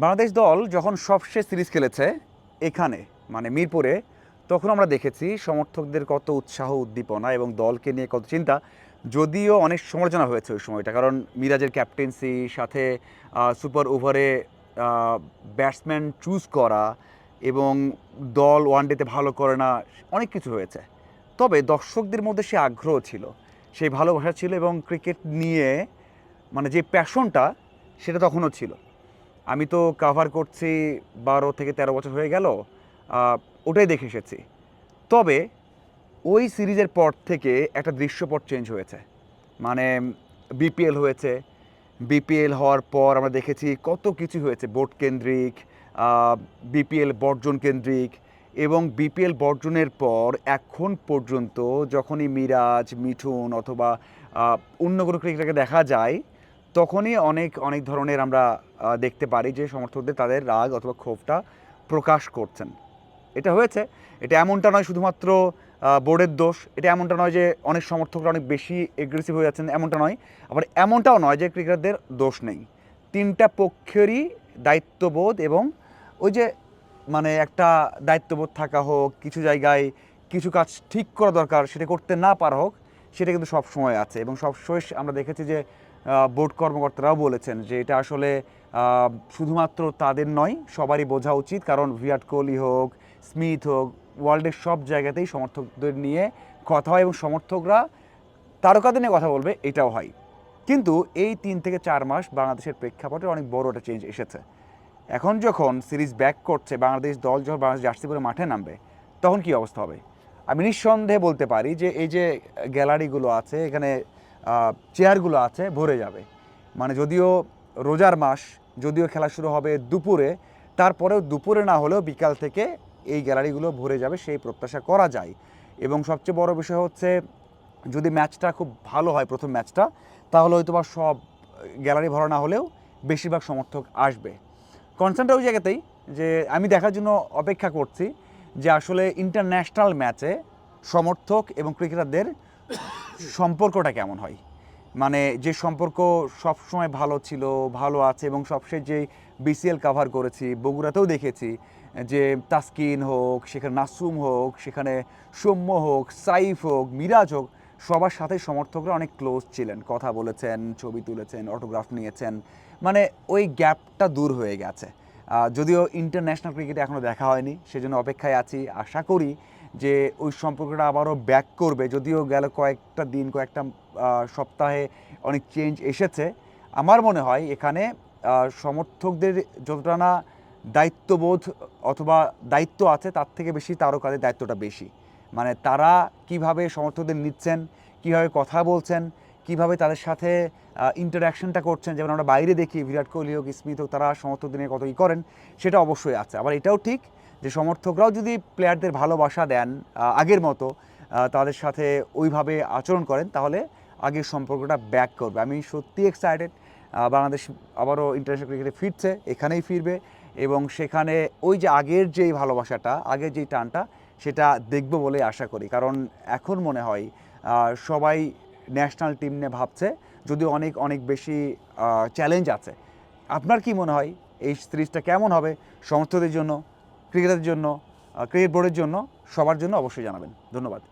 বাংলাদেশ দল যখন সবশেষ সিরিজ খেলেছে এখানে মানে মিরপুরে, তখন আমরা দেখেছি সমর্থকদের কত উৎসাহ উদ্দীপনা এবং দলকে নিয়ে কত চিন্তা। যদিও অনেক সমালোচনা হয়েছে ওই সময়টা, কারণ মিরাজের ক্যাপ্টেন্সি সাথে সুপার ওভারে ব্যাটসম্যান চুজ করা এবং দল ওয়ানডেতে ভালো করে না, অনেক কিছু হয়েছে। তবে দর্শকদের মধ্যে সে আগ্রহ ছিল, সেই ভালোবাসা ছিল এবং ক্রিকেট নিয়ে মানে যে প্যাশনটা সেটা তখনও ছিল। আমি তো কাভার করছি 12 থেকে 13 বছর হয়ে গেল, ওটাই দেখে এসেছি। তবে ওই সিরিজের পর থেকে একটা দৃশ্যপট চেঞ্জ হয়েছে। মানে বিপিএল হয়েছে, বিপিএল হওয়ার পর আমরা দেখেছি কত কিছু হয়েছে, বোর্ড কেন্দ্রিক, বিপিএল বর্জন কেন্দ্রিক, এবং বিপিএল বর্জনের পর এখন পর্যন্ত যখনই মিরাজ, মিঠুন অথবা অন্য কোনো ক্রিকেটারকে দেখা যায়, তখনই অনেক অনেক ধরনের আমরা দেখতে পারি যে সমর্থকদের তাদের রাগ অথবা ক্ষোভটা প্রকাশ করছেন। এটা হয়েছে, এটা এমনটা নয় শুধুমাত্র বোর্ডের দোষ, এটা এমনটা নয় যে অনেক সমর্থকরা অনেক বেশি এগ্রেসিভ হয়ে যাচ্ছেন, এমনটা নয়। আবার এমনটাও নয় যে ক্রিকেটারদের দোষ নেই। তিনটা পক্ষেরই দায়িত্ববোধ এবং ওই যে মানে একটা দায়িত্ববোধ থাকা হোক, কিছু জায়গায় কিছু কাজ ঠিক করা দরকার সেটা করতে না পারা হোক, সেটা কিন্তু সব সময় আছে। এবং সবসময় আমরা দেখেছি যে বোর্ড কর্মকর্তারাও বলেছেন যে এটা আসলে শুধুমাত্র তাদের নয়, সবারই বোঝা উচিত। কারণ বিরাট কোহলি হোক, স্মিথ হোক, ওয়ার্ল্ডের সব জায়গাতেই সমর্থকদের নিয়ে কথা হয় এবং সমর্থকরা তারকাদের নিয়ে কথা বলবে, এটাও হয়। কিন্তু এই 3 থেকে 4 মাস বাংলাদেশের প্রেক্ষাপটে অনেক বড় একটা চেঞ্জ এসেছে। এখন যখন সিরিজ ব্যাক করছে, বাংলাদেশ দল যখন বাংলাদেশ জার্সি পরে মাঠে নামবে, তখন কী অবস্থা হবে? আমি নিঃসন্দেহে বলতে পারি যে এই যে গ্যালারিগুলো আছে, এখানে চেয়ারগুলো আছে, ভরে যাবে। মানে যদিও রোজার মাস, যদিও খেলা শুরু হবে দুপুরে, তারপরেও দুপুরে না হলেও বিকাল থেকে এই গ্যালারিগুলো ভরে যাবে, সেই প্রত্যাশা করা যায়। এবং সবচেয়ে বড় বিষয় হচ্ছে, যদি ম্যাচটা খুব ভালো হয় প্রথম ম্যাচটা, তাহলে হয়তো বা সব গ্যালারি ভরা না হলেও বেশিরভাগ সমর্থক আসবে। কনসার্নটা ওই জায়গাতেই যে আমি দেখার জন্য অপেক্ষা করছি যে আসলে ইন্টারন্যাশনাল ম্যাচে সমর্থক এবং ক্রিকেটারদের সম্পর্কটা কেমন হয়। মানে যে সম্পর্ক সবসময় ভালো ছিল, ভালো আছে, এবং সবশেষ যে বিসিএল কাভার করেছি, বগুড়াতেও দেখেছি যে তাসকিন হোক, সেখানে নাসুম হোক, সেখানে সৌম্য হোক, সাইফ হোক, মিরাজ হোক, সবার সাথে সমর্থকরা অনেক ক্লোজ ছিলেন, কথা বলেছেন, ছবি তুলেছেন, অটোগ্রাফ নিয়েছেন। মানে ওই গ্যাপটা দূর হয়ে গেছে। যদিও ইন্টারন্যাশনাল ক্রিকেটে এখনও দেখা হয়নি, সেজন্য অপেক্ষায় আছি। আশা করি যে ওই সম্পর্কটা আবারও ব্যাক করবে। যদিও গেল কয়েকটা দিন, কয়েকটা সপ্তাহে অনেক চেঞ্জ এসেছে। আমার মনে হয় এখানে সমর্থকদের যতটা না দায়িত্ববোধ অথবা দায়িত্ব আছে, তার থেকে বেশি তারকাদের দায়িত্বটা বেশি। মানে তারা কিভাবে সমর্থকদের নিচ্ছেন, কিভাবে কথা বলছেন, কিভাবে তাদের সাথে ইন্টারাকশনটা করছেন। যেমন আমরা বাইরে দেখি বিরাট কোহলি হোক, স্মিথ হোক, তারা সমর্থকদের নিয়ে কত কী করেন, সেটা অবশ্যই আছে। আবার এটাও ঠিক যে সমর্থকরাও যদি প্লেয়ারদের ভালোবাসা দেন আগের মতো, তাদের সাথে ওইভাবে আচরণ করেন, তাহলে আগের সম্পর্কটা ব্যাক করবে। আমি সত্যি এক্সাইটেড। বাংলাদেশ আবারও ইন্টারন্যাশনাল ক্রিকেটে ফিরছে, এখানেই ফিরবে, এবং সেখানে ওই যে আগের যেই ভালোবাসাটা, আগের যেই টানটা, সেটা দেখব বলে আশা করি। কারণ এখন মনে হয় সবাই ন্যাশনাল টিম নিয়ে ভাবছে, যদিও অনেক অনেক বেশি চ্যালেঞ্জ আছে। আপনার কি মনে হয় এই সিরিজটা কেমন হবে সমর্থকদের জন্য, ক্রিকেটারদের জন্য, ক্রিকেট বোর্ডের জন্য, সবার জন্য? অবশ্যই জানাবেন। ধন্যবাদ।